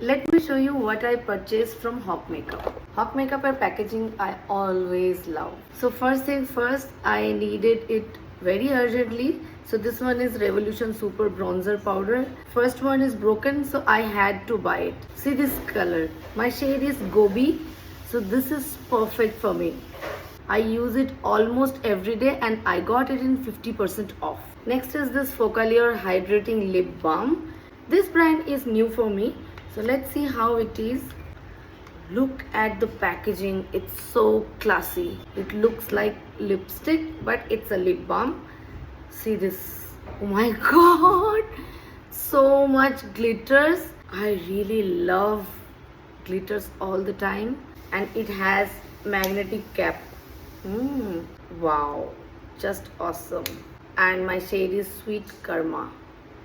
let me show you what I purchased from Hawk Makeup. Hawk Makeup and packaging I always love. So first thing first, I needed it very urgently. So this one is Revolution Super Bronzer Powder. First one is broken, so I had to buy it. See this color. My shade is Gobi. So this is perfect for me. I use it almost every day and I got it in 50% off. Next is this Focallure Hydrating Lip Balm. This brand is new for me. So let's see how it is. Look at the packaging. It's so classy. It looks like lipstick, but it's a lip balm. See this. Oh my god. So much glitters. I really love glitters all the time. And it has magnetic cap. Wow. Just awesome. And my shade is Sweet Karma.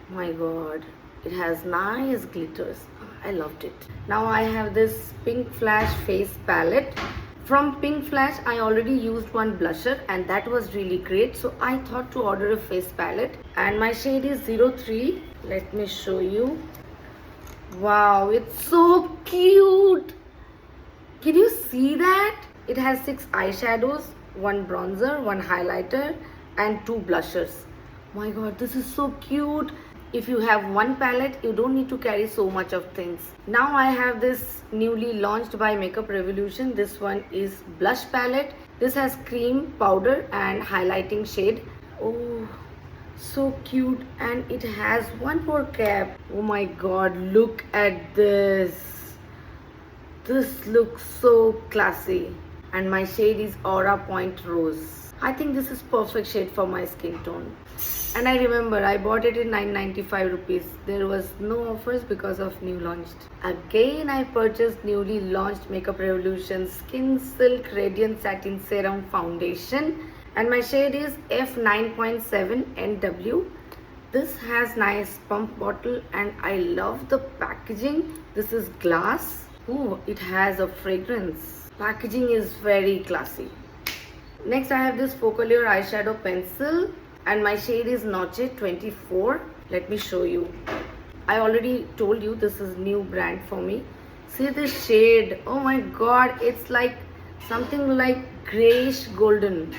My god. It has nice glitters. I loved it. Now I have this Pinkflash face palette. From Pinkflash, I already used one blusher and that was really great. So I thought to order a face palette. And my shade is 03. Let me show you. Wow, it's so cute. Can you see that? It has 6 eyeshadows, 1 bronzer, 1 highlighter and 2 blushers. My god, this is so cute. If you have one palette, you don't need to carry so much of things. Now I have this newly launched by Makeup Revolution. This one is blush palette. This has cream, powder and highlighting shade. Oh, so cute. And it has one more cap. Oh my god, look at this. This looks so classy. And my shade is Aura Point Rose. I think this is perfect shade for my skin tone. And I remember I bought it in 995 rupees. There was no offers because of new launched. Again I purchased newly launched Makeup Revolution Skin Silk Radiant Satin Serum Foundation. And my shade is F9.7 NW. This has nice pump bottle and I love the packaging. This is glass. Oh, it has a fragrance. Packaging is very classy. Next I have this Focallure eyeshadow pencil. And my shade is Noche 24. Let me show you. I already told you this is new brand for me. See this shade. Oh my god. It's like something like grayish golden.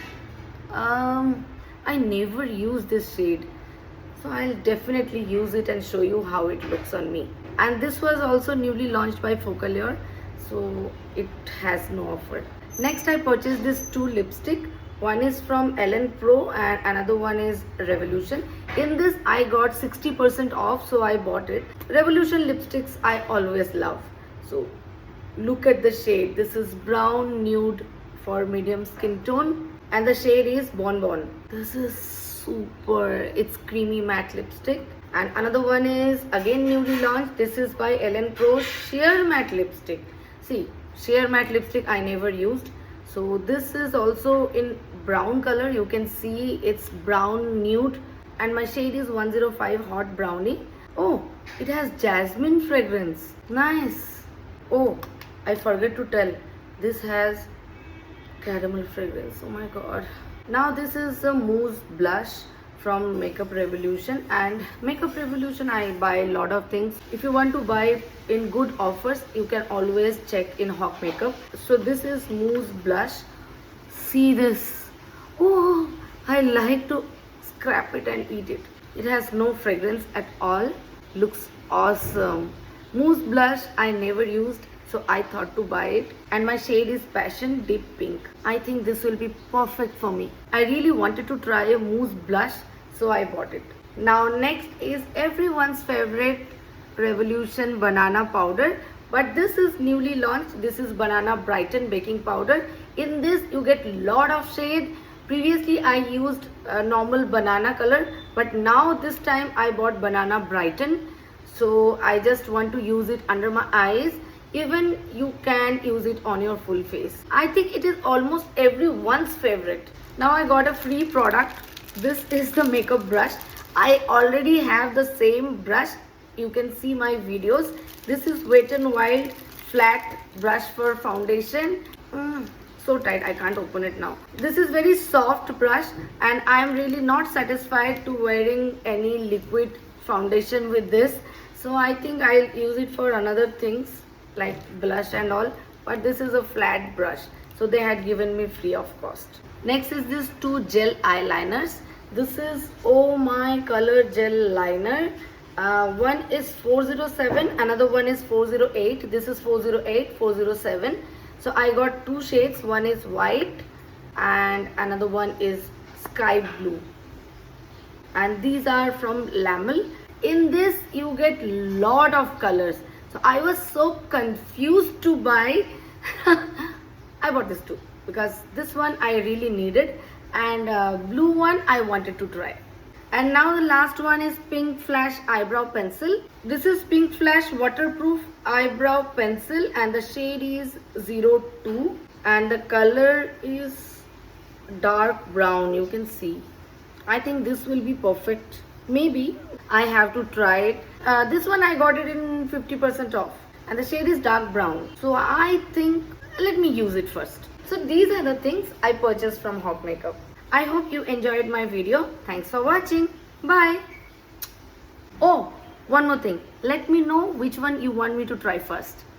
I never use this shade. So I'll definitely use it and show you how it looks on me. And this was also newly launched by Focallure. So it has no offer. Next I purchased this 2 lipstick. One is from Ellen Pro and another one is Revolution. In this I got 60% off, so I bought it. Revolution lipsticks I always love. So look at the shade. This is brown nude for medium skin tone and the shade is Bonbon. This is super. It's creamy matte lipstick. And another one is again newly launched. This is by Ellen Pro Sheer Matte Lipstick. See, Sheer Matte Lipstick I never used. So this is also in brown color. You can see it's brown nude and my shade is 105 Hot Brownie. Oh, it has jasmine fragrance. Nice. Oh, I forgot to tell. This has caramel fragrance. Oh my god. Now this is a mousse blush from Makeup Revolution. And Makeup Revolution I buy a lot of things. If you want to buy in good offers, you can always check in Hawk Makeup. So this is mousse blush. See this. Oh, I like to scrap it and eat it. It has no fragrance at all. Looks awesome. Mousse blush I never used, so I thought to buy it. And my shade is Passion Deep Pink. I think this will be perfect for me. I really wanted to try a mousse blush, so I bought it. Now next is everyone's favorite Revolution Banana Powder. But this is newly launched. This is Banana Brighten Baking Powder. In this you get lot of shade. Previously I used a normal banana color, but now this time I bought Banana Brighten. So I just want to use it under my eyes. Even you can use it on your full face. I think it is almost everyone's favorite. Now I got a free product. This is the makeup brush. I already have the same brush. You can see my videos. This is Wet n Wild flat brush for foundation. So tight, I can't open it now. This is very soft brush and I am really not satisfied to wearing any liquid foundation with this. So I think I'll use it for another things like blush and all, but this is a flat brush, so they had given me free of cost. Next is this two gel eyeliners. This is Oh My Color Gel Liner. One is 407, another one is 408. This is 408, 407. So I got two shades. One is white and another one is sky blue. And these are from Lamel. In this you get lot of colors. So I was so confused to buy. I bought this too because this one I really needed, and blue one I wanted to try. And now the last one is Pinkflash eyebrow pencil. This is Pinkflash waterproof eyebrow pencil and the shade is 02 and the color is dark brown. You can see. I think this will be perfect. Maybe I have to try it. This one I got it in 50% off and the shade is dark brown. So I think let me use it first. So these are the things I purchased from Hawk Makeup. I hope you enjoyed my video. Thanks for watching. Bye. Oh, one more thing. Let me know which one you want me to try first.